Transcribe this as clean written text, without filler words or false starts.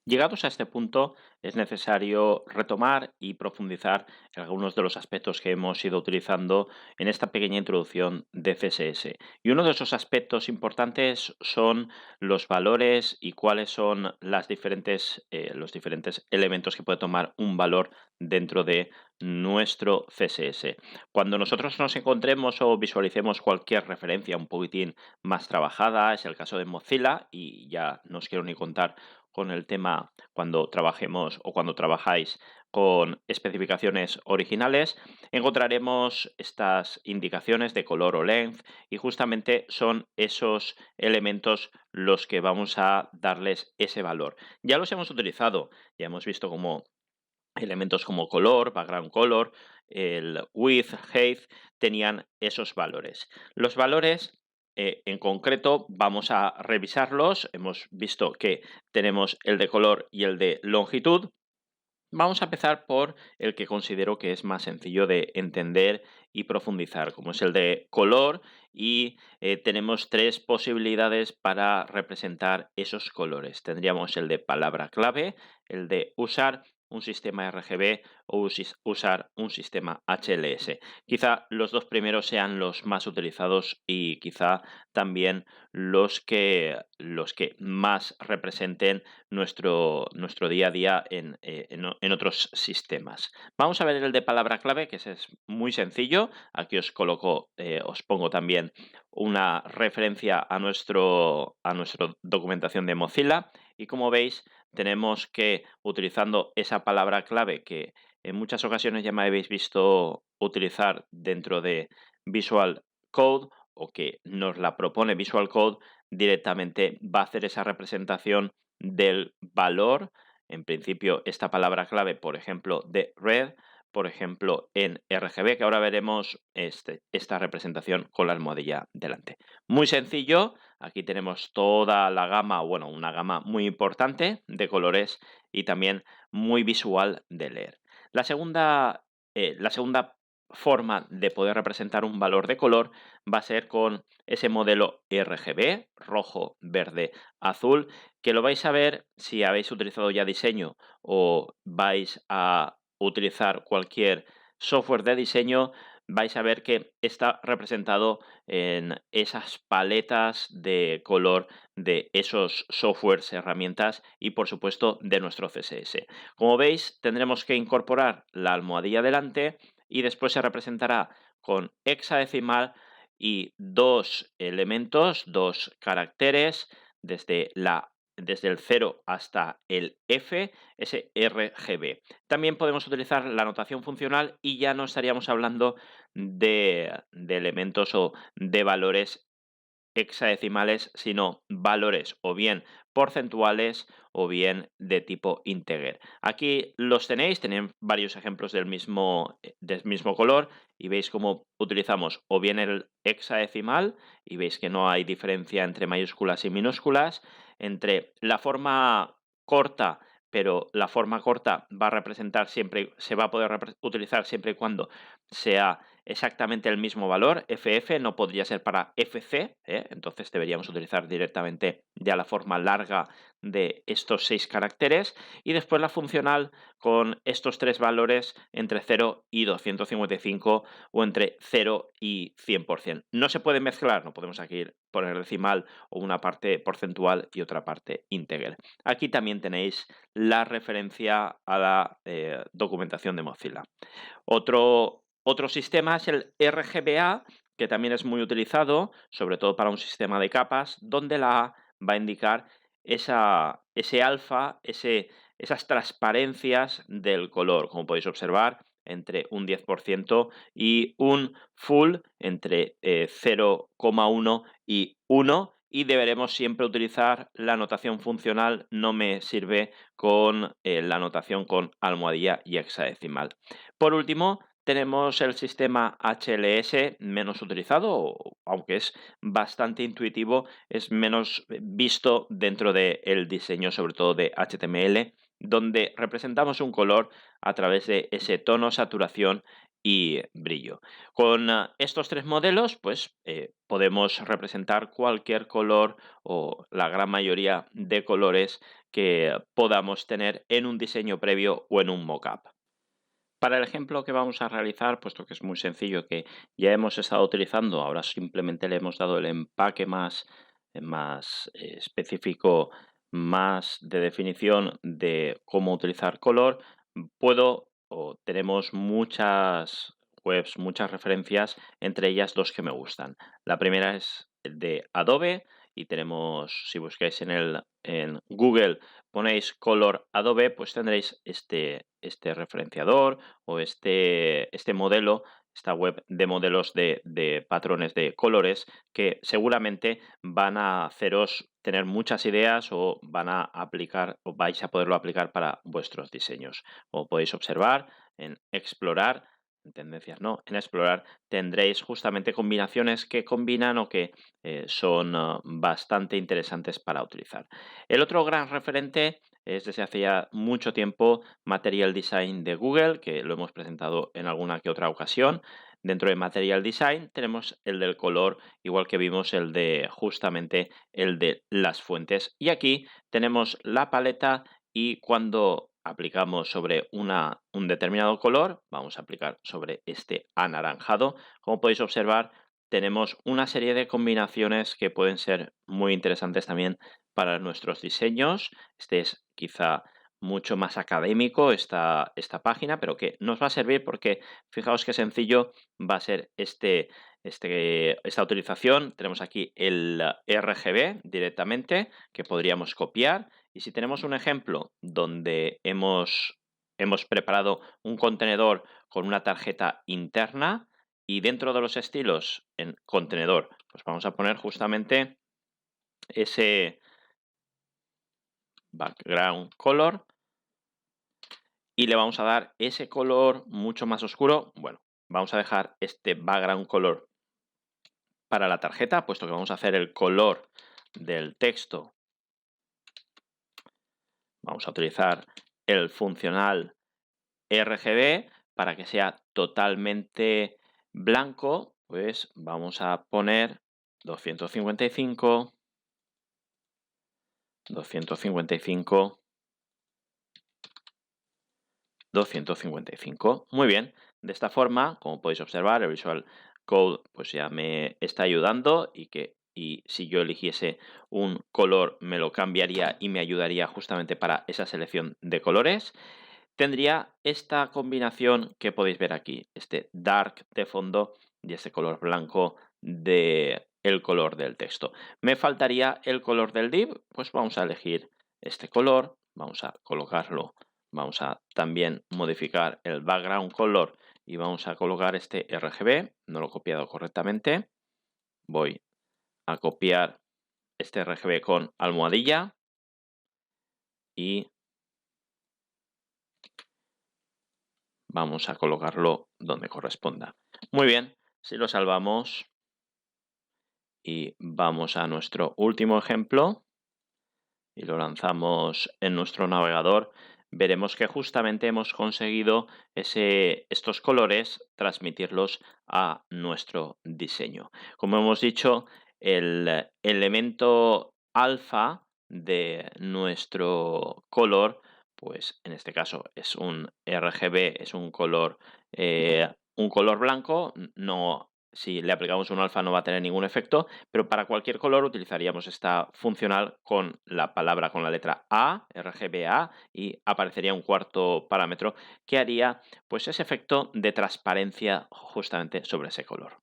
Llegados a este punto, es necesario retomar y profundizar en algunos de los aspectos que hemos ido utilizando en esta pequeña introducción de CSS. Y uno de esos aspectos importantes son los valores y cuáles son los diferentes elementos que puede tomar un valor dentro de nuestro CSS. Cuando nosotros nos encontremos o visualicemos cualquier referencia un poquitín más trabajada, es el caso de Mozilla, y ya no os quiero ni contar con el tema cuando trabajemos o cuando trabajáis con especificaciones originales, encontraremos estas indicaciones de color o length y justamente son esos elementos los que vamos a darles ese valor. Ya los hemos utilizado, ya hemos visto como elementos como color, background color, el width, height, tenían esos valores. Los valores, en concreto, vamos a revisarlos. Hemos visto que tenemos el de color y el de longitud. Vamos a empezar por el que considero que es más sencillo de entender y profundizar, como es el de color, y tenemos tres posibilidades para representar esos colores. Tendríamos el de palabra clave, el de usar un sistema RGB o usar un sistema HLS. Quizá los dos primeros sean los más utilizados y quizá también los que más representen nuestro día a día en otros sistemas. Vamos a ver el de palabra clave, que ese es muy sencillo. Aquí os pongo también una referencia a nuestra documentación de Mozilla. Y como veis, tenemos que, utilizando esa palabra clave que en muchas ocasiones ya me habéis visto utilizar dentro de Visual Code, o que nos la propone Visual Code, directamente va a hacer esa representación del valor. En principio, esta palabra clave, por ejemplo, de red, por ejemplo, en RGB, que ahora veremos esta representación con la almohadilla delante. Muy sencillo, aquí tenemos toda la gama, bueno, una gama muy importante de colores y también muy visual de leer. La segunda forma de poder representar un valor de color va a ser con ese modelo RGB, rojo, verde, azul, que lo vais a ver si habéis utilizado ya diseño o vais a utilizar cualquier software de diseño, vais a ver que está representado en esas paletas de color de esos softwares, herramientas y por supuesto de nuestro CSS. Como veis, tendremos que incorporar la almohadilla delante y después se representará con hexadecimal y dos elementos, dos caracteres desde el 0 hasta el F, ese RGB. También podemos utilizar la notación funcional y ya no estaríamos hablando de elementos o de valores hexadecimales, sino valores o bien porcentuales o bien de tipo integer. Aquí los tenéis, tenéis varios ejemplos del mismo color y veis cómo utilizamos o bien el hexadecimal y veis que no hay diferencia entre mayúsculas y minúsculas, entre la forma corta, pero la forma corta va a representar siempre, se va a poder utilizar siempre y cuando sea exactamente el mismo valor, FF, no podría ser para FC, entonces deberíamos utilizar directamente ya la forma larga de estos 6 caracteres, y después la funcional con estos tres valores entre 0 y 255 o entre 0 y 100%. No se puede mezclar, no podemos aquí poner decimal o una parte porcentual y otra parte íntegra. Aquí también tenéis la referencia a la documentación de Mozilla. Otro sistema es el RGBA, que también es muy utilizado, sobre todo para un sistema de capas, donde la A va a indicar ese alfa, esas transparencias del color, como podéis observar, entre un 10% y un full entre 0,1 y 1, y deberemos siempre utilizar la notación funcional, no me sirve con la notación con almohadilla y hexadecimal. Por último, tenemos el sistema HLS menos utilizado, aunque es bastante intuitivo, es menos visto dentro del diseño, sobre todo de HTML, donde representamos un color a través de ese tono, saturación y brillo. Con estos tres modelos, pues podemos representar cualquier color o la gran mayoría de colores que podamos tener en un diseño previo o en un mockup. Para el ejemplo que vamos a realizar, puesto que es muy sencillo, que ya hemos estado utilizando, ahora simplemente le hemos dado el empaque más específico, más de definición de cómo utilizar color, puedo o tenemos muchas webs, muchas referencias, entre ellas dos que me gustan. La primera es de Adobe y tenemos, si buscáis en Google, ponéis Color Adobe, pues tendréis este referenciador o este modelo, esta web de modelos de patrones de colores que seguramente van a haceros tener muchas ideas o van a aplicar o vais a poderlo aplicar para vuestros diseños. Como podéis observar, en explorar, en tendencias no, en explorar tendréis justamente combinaciones que combinan o que son bastante interesantes para utilizar. El otro gran referente es desde hace ya mucho tiempo Material Design de Google, que lo hemos presentado en alguna que otra ocasión. Dentro de Material Design tenemos el del color, igual que vimos el de justamente el de las fuentes. Y aquí tenemos la paleta y cuando aplicamos sobre un determinado color, vamos a aplicar sobre este anaranjado, como podéis observar, tenemos una serie de combinaciones que pueden ser muy interesantes también para nuestros diseños. Este es quizá mucho más académico esta página, pero que nos va a servir porque fijaos qué sencillo va a ser esta utilización. Tenemos aquí el RGB directamente que podríamos copiar y si tenemos un ejemplo donde hemos preparado un contenedor con una tarjeta interna y dentro de los estilos en contenedor, pues vamos a poner justamente ese background color y le vamos a dar ese color mucho más oscuro. Bueno, vamos a dejar este background color para la tarjeta, puesto que vamos a hacer el color del texto. Vamos a utilizar el funcional RGB para que sea totalmente blanco, pues vamos a poner 255, 255, 255. Muy bien. De esta forma, como podéis observar, el Visual Code pues ya me está ayudando y si yo eligiese un color me lo cambiaría y me ayudaría justamente para esa selección de colores. Tendría esta combinación que podéis ver aquí, este dark de fondo y este color blanco de el color del texto. Me faltaría el color del div, pues vamos a elegir este color, vamos a colocarlo, vamos a también modificar el background color y vamos a colocar este RGB, no lo he copiado correctamente, voy a copiar este RGB con almohadilla y vamos a colocarlo donde corresponda. Muy bien, si lo salvamos y vamos a nuestro último ejemplo y lo lanzamos en nuestro navegador, veremos que justamente hemos conseguido estos colores transmitirlos a nuestro diseño. Como hemos dicho, el elemento alfa de nuestro color, pues en este caso es un RGB, es un color blanco, no, si le aplicamos un alfa no va a tener ningún efecto, pero para cualquier color utilizaríamos esta funcional con la palabra, con la letra A, RGBA, y aparecería un cuarto parámetro que haría pues ese efecto de transparencia justamente sobre ese color.